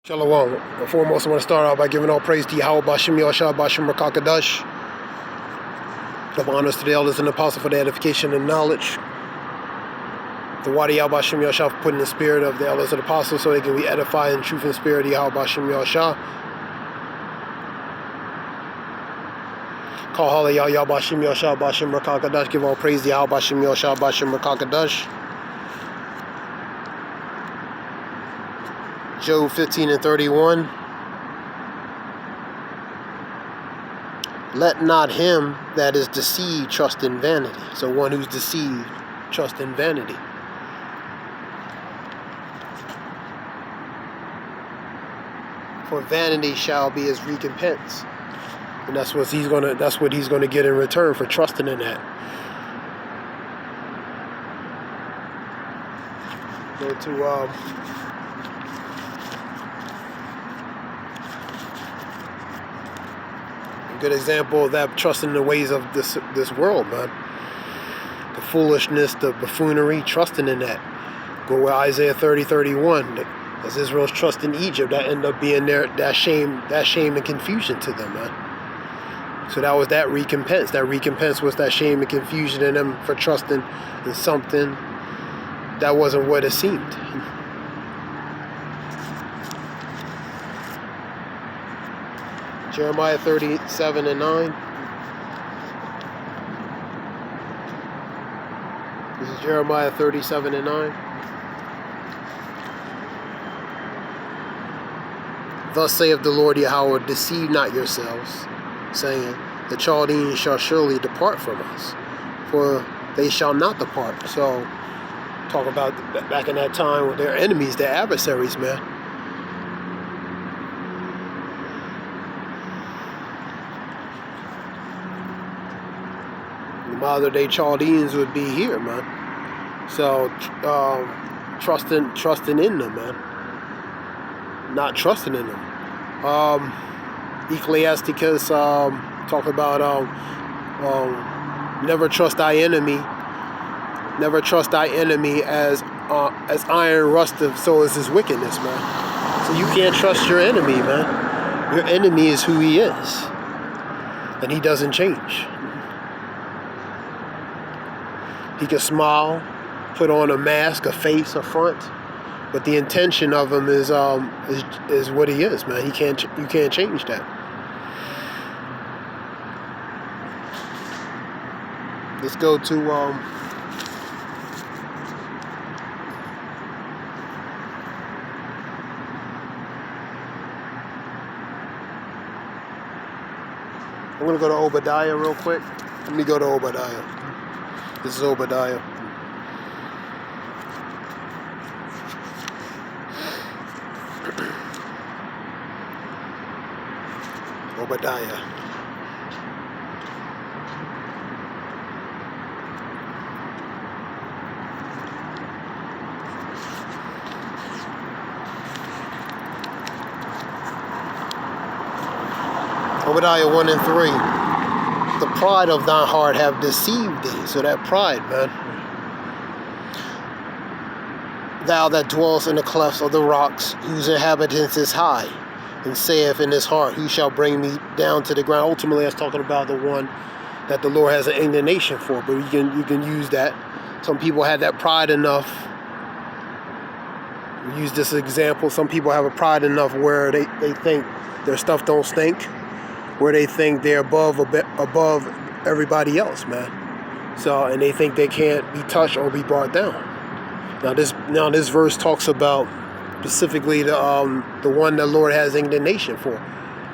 Shalom. Foremost, I want to start out by giving all praise to Yahweh Bashim Yahshua Bashim Rakakadash. Give honors to the elders and apostles for the edification and knowledge. The Wadi Yahweh Bashim Yahshua for putting the spirit of the elders and apostles so they can be edified in truth and spirit of Yahweh Bashim Yahshua. Call Holy Yahweh Bashim Yahshua Bashim Rakakadash. Give all praise to Yahweh Bashim Yahshua Bashim Rakakadash. Job 15:31. Let not him that is deceived trust in vanity. So one who's deceived trust in vanity. For vanity shall be his recompense. And that's what he's gonna get in return for trusting in that. Go to good example of that, trusting in the ways of this world, man. The foolishness, the buffoonery, trusting in that. Go with Isaiah 30:31. As Israel's trust in Egypt, that ended up being that shame and confusion to them, man. So that was that recompense. That recompense was that shame and confusion in them for trusting in something that wasn't what it seemed. Jeremiah 37:9. This is Jeremiah 37:9. Thus saith the Lord Yahweh, deceive not yourselves, saying, the Chaldeans shall surely depart from us, for they shall not depart. So, talk about back in that time with their enemies, their adversaries, man. Modern day Chaldeans would be here, man. So trusting in them, man. Not trusting in them. Ecclesiasticus talk about never trust thy enemy. Never trust thy enemy as iron rusteth, so is his wickedness, man. So you can't trust your enemy, man. Your enemy is who he is, and he doesn't change. He can smile, put on a mask, a face, a front, but the intention of him is what he is, man. You can't change that. Let's go to I'm gonna go to Obadiah real quick. Let me go to Obadiah. This is Obadiah. Obadiah. Obadiah 1:3. The pride of thine heart have deceived thee. So that pride, man. Thou that dwellest in the clefts of the rocks, whose inhabitants is high, and saith in his heart, who shall bring me down to the ground? Ultimately, that's talking about the one that the Lord has an indignation for. But you can use that. Some people had that pride enough. We use this example. Some people have a pride enough where they think their stuff don't stink, where they think they're above everybody else, man. So, and they think they can't be touched or be brought down. Now this verse talks about specifically the one the Lord has indignation for,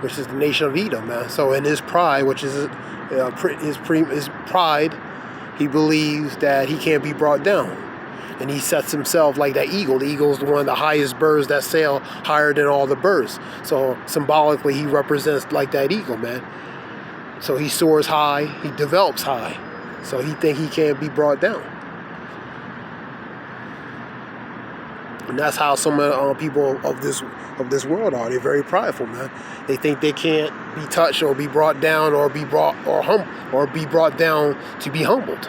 which is the nation of Edom, man. So in his pride, which is his pride, he believes that he can't be brought down, and he sets himself like that eagle. The eagle is one of the highest birds that sail higher than all the birds. So symbolically, he represents like that eagle, man. So he soars high, he develops high. So he think he can't be brought down. And that's how some people of this world are. They're very prideful, man. They think they can't be touched or be brought down or be brought down to be humbled.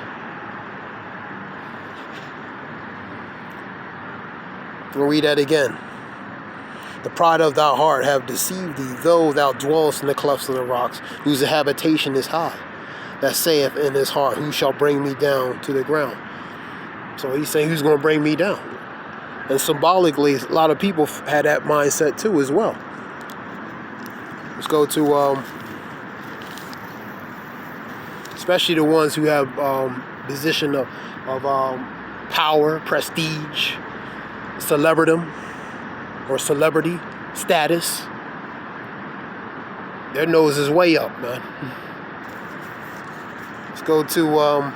We'll read that again. The pride of thy heart have deceived thee, though thou dwellest in the clefts of the rocks, whose habitation is high, that saith in his heart, who shall bring me down to the ground? So he's saying, who's going to bring me down? And symbolically, a lot of people had that mindset too as well. Let's go to, especially the ones who have position of power, prestige, celebridom, or celebrity status. Their nose is way up, man. Let's go to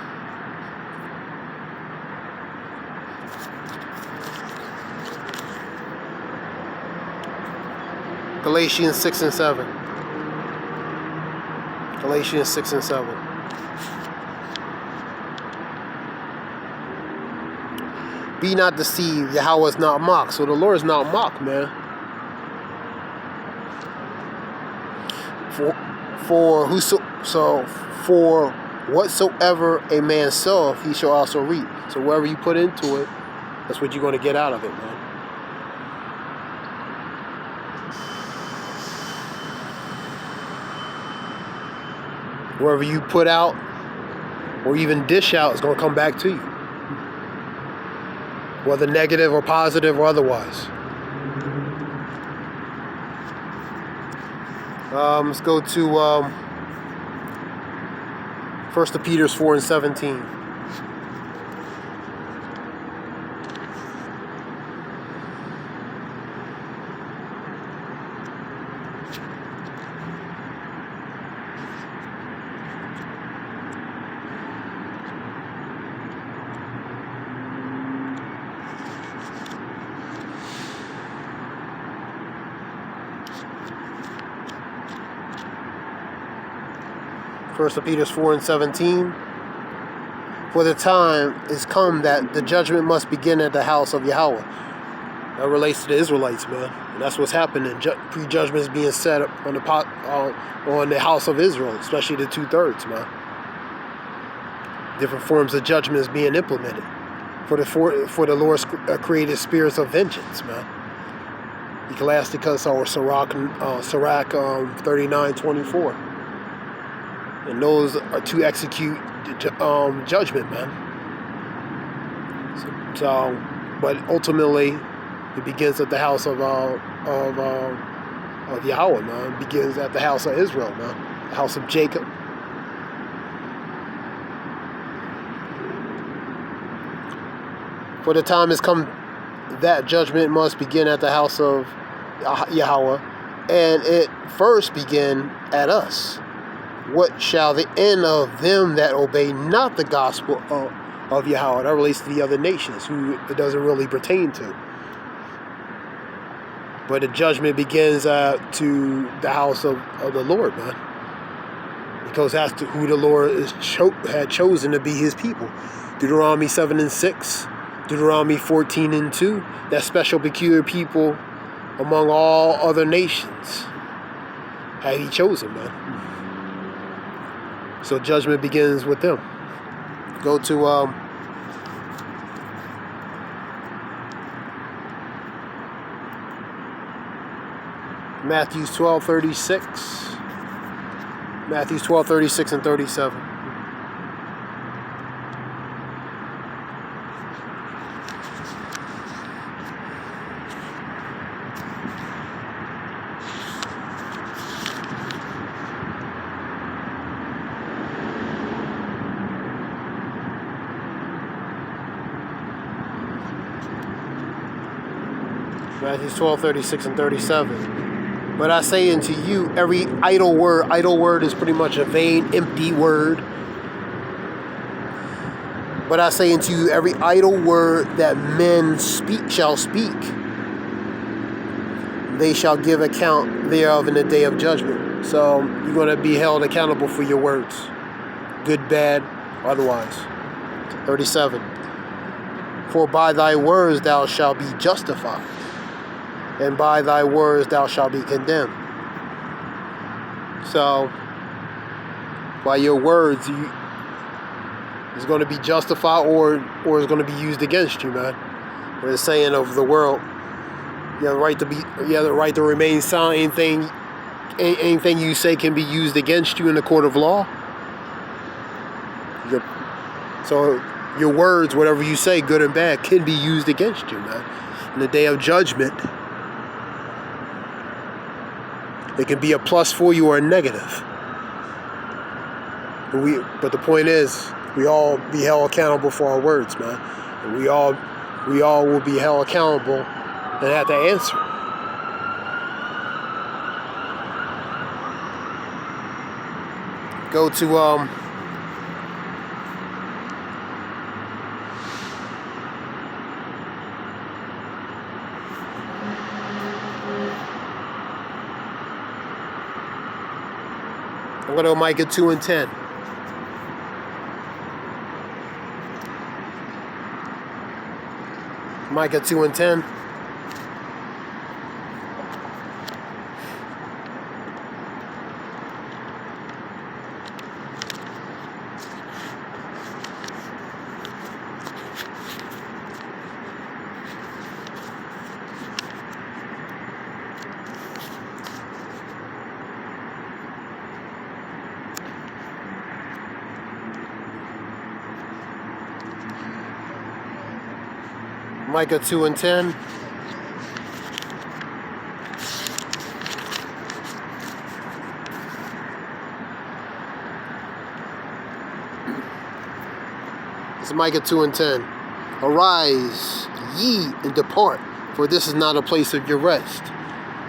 Galatians 6 and 7. Galatians 6 and 7. Be not deceived, Yahweh is not mocked. So the Lord is not mocked, man. For whatsoever a man soweth, he shall also reap. So wherever you put into it, that's what you're going to get out of it, man. Wherever you put out or even dish out, it's going to come back to you, whether negative or positive or otherwise. Let's go to 1 Peter 4 and 17. First Peter 4 and 17. For the time is come that the judgment must begin at the house of Yahweh. That relates to the Israelites, man. And that's what's happening. Prejudgment is being set up on the house of Israel, especially the 2/3, man. Different forms of judgment is being implemented for the Lord's created spirits of vengeance, man. Ecclesiasticus or Sirach 39:24. And those are to execute judgment, man. So, but ultimately, it begins at the house of Yahweh, man. It begins at the house of Israel, man. The house of Jacob. For the time has come that judgment must begin at the house of Yahweh, and it first begin at us. What shall the end of them that obey not the gospel of Yahweh? That relates to the other nations who it doesn't really pertain to. But the judgment begins to the house of the Lord, man. Because that's who the Lord had chosen to be his people. Deuteronomy 7 and 6. Deuteronomy 14 and 2. That special peculiar people among all other nations had he chosen, man. So judgment begins with them. Go to Matthew 12:36. Matthew 12:36 and 37. Matthew 12:36 and 37. But I say unto you, every idle word is pretty much a vain, empty word. But I say unto you, every idle word that men shall speak, they shall give account thereof in the day of judgment. So you're going to be held accountable for your words, good, bad, otherwise. 37. For by thy words thou shalt be justified, and by thy words thou shalt be condemned. So, by your words, is going to be justified or is going to be used against you, man. We're the saying of the world, You have the right to be. You have the right to remain silent. Anything you say can be used against you in the court of law. So your words, whatever you say, good and bad, can be used against you, man. In the day of judgment, it can be a plus for you or a negative. But the point is, we all be held accountable for our words, man. And we all will be held accountable and have to answer. Go to I'm going to Micah 2:10. Micah 2:10. Micah 2:10. It's Micah 2:10. Arise, ye, and depart, for this is not a place of your rest.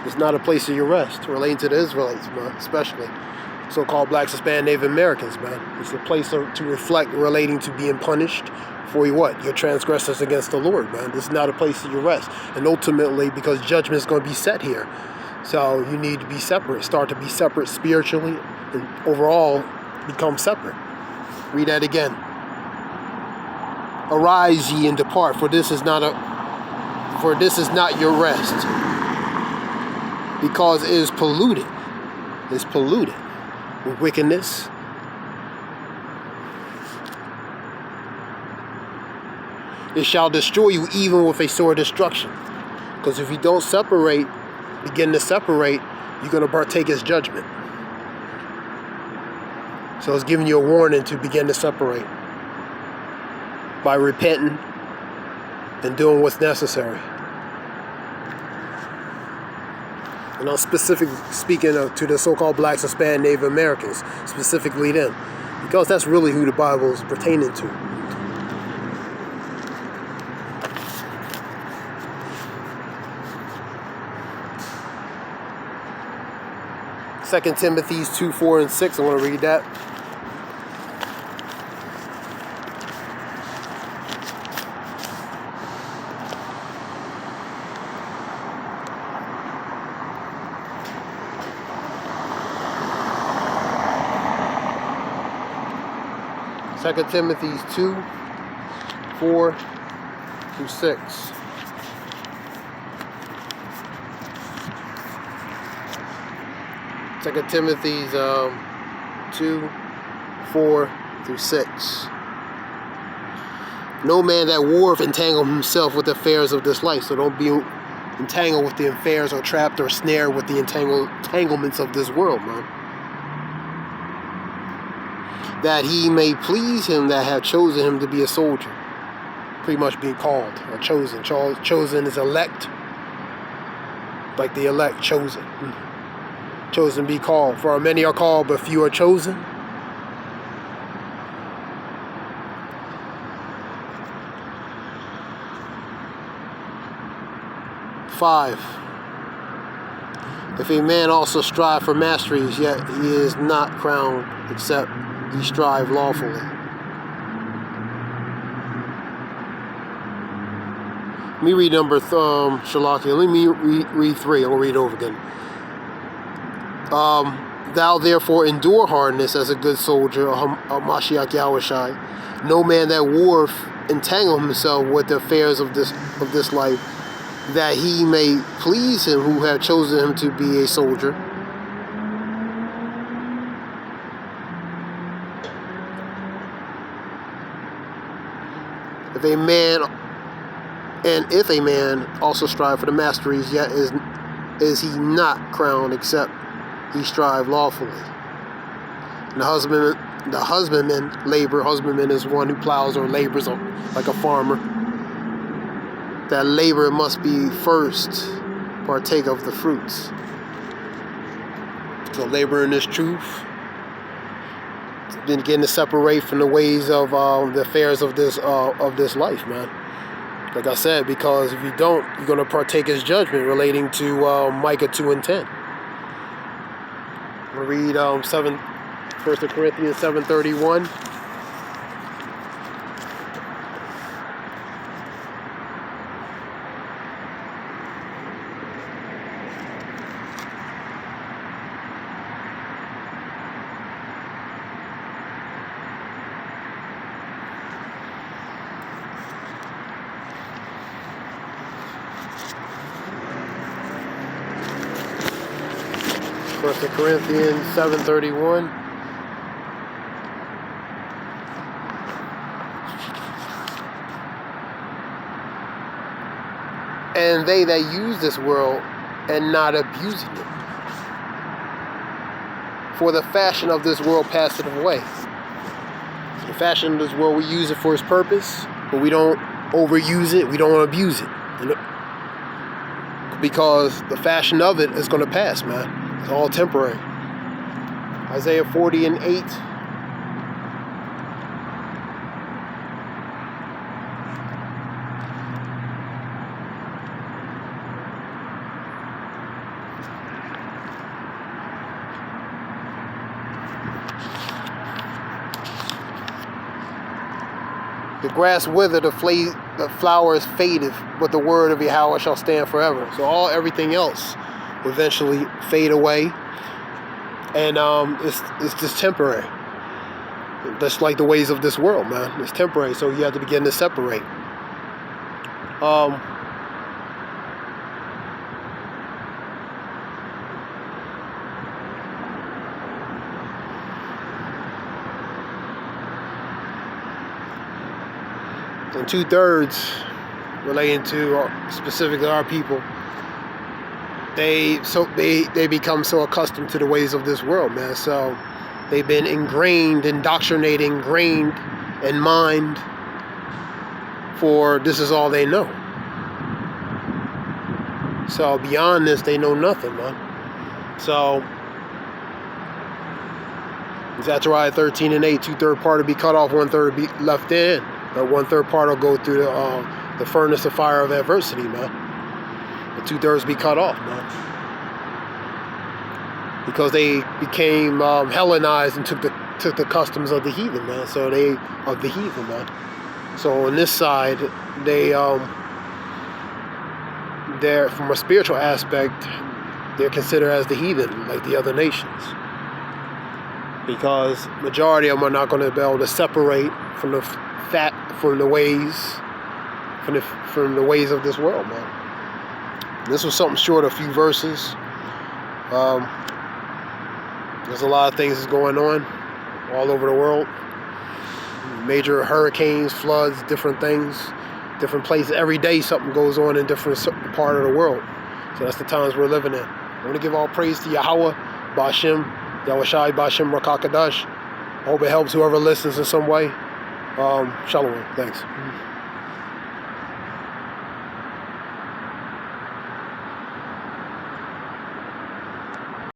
It's not a place of your rest, relating to the Israelites, man, especially so-called blacks, Hispanic, Native Americans, man. It's a place to reflect relating to being punished for your transgressions against the Lord, man. This is not a place of your rest. And ultimately, because judgment is going to be set here, so you need to be separate. Start to be separate spiritually, and overall become separate. Read that again. Arise ye and depart, for this is not your rest, because it is polluted. It's polluted with wickedness. It shall destroy you even with a sword of destruction. Because if you don't begin to separate, you're going to partake his judgment. So it's giving you a warning to begin to separate by repenting and doing what's necessary. And I'm specifically speaking to the so-called blacks, Hispanic, Native Americans, specifically them, because that's really who the Bible is pertaining to. Second Timothy 2:4-6. I want to read that. Second Timothy 2:4-6. Second Timothy 2:4-6. No man that warreth entangle himself with the affairs of this life. So don't be entangled with the affairs or trapped or snared with the entanglements of this world, man. That he may please him that have chosen him to be a soldier. Pretty much being called or chosen. Chosen is elect. Like the elect, chosen. Chosen be called. For many are called, but few are chosen. Five. If a man also strive for masteries, yet he is not crowned, except he strive lawfully. Let me read number Shalakia. Let me read 3. I'm gonna read it over again. Thou therefore endure hardness as a good soldier of Mashiach Yahushai. No man that warreth entangle himself with the affairs of this life, that he may please him who have chosen him to be a soldier. If a man And if a man also strive for the masteries, yet is he not crowned, except he strive lawfully. And the husbandman labor. Husbandman is one who plows or labors like a farmer. That labor must be first partake of the fruits. So labor in this truth, then getting to separate from the ways of the affairs of this life, man. Like I said, because if you don't, you're going to partake his judgment relating to Micah 2 and 10. I'm going to read 1 Corinthians 7:31. Corinthians 7:31. And they that use this world and not abusing it. For the fashion of this world passeth away. The fashion of this world, we use it for its purpose, but we don't overuse it, we don't abuse it. Because the fashion of it is going to pass, man. It's all temporary. Isaiah 40 and 8. The grass withereth, the flowers fadeth, but the word of Yahweh shall stand forever. So everything else will eventually fade away, and it's just temporary. That's like the ways of this world, man. It's temporary, so you have to begin to separate. And 2/3 relating to specifically our people, they become so accustomed to the ways of this world, man. So they've been ingrained in mind for this is all they know. So beyond this, they know nothing, man. So Zechariah 13 and 8, 2/3 part will be cut off, 1/3 be left in. But 1/3 part will go through the furnace of fire of adversity, man. The 2/3 be cut off, man. Because they became Hellenized and took the customs of the heathen, man. So man. So on this side, they're from a spiritual aspect, they're considered as the heathen, like the other nations. Because majority of them are not going to be able to separate from the ways of this world, man. This was something short, a few verses. There's a lot of things that's going on all over the world. Major hurricanes, floods, different things, different places. Every day something goes on in different part of the world. So that's the times we're living in. I want to give all praise to Yahweh, Ba'Shem, Yahushai, Ba'Shem, Rakakadash. I hope it helps whoever listens in some way. Shalom. Thanks.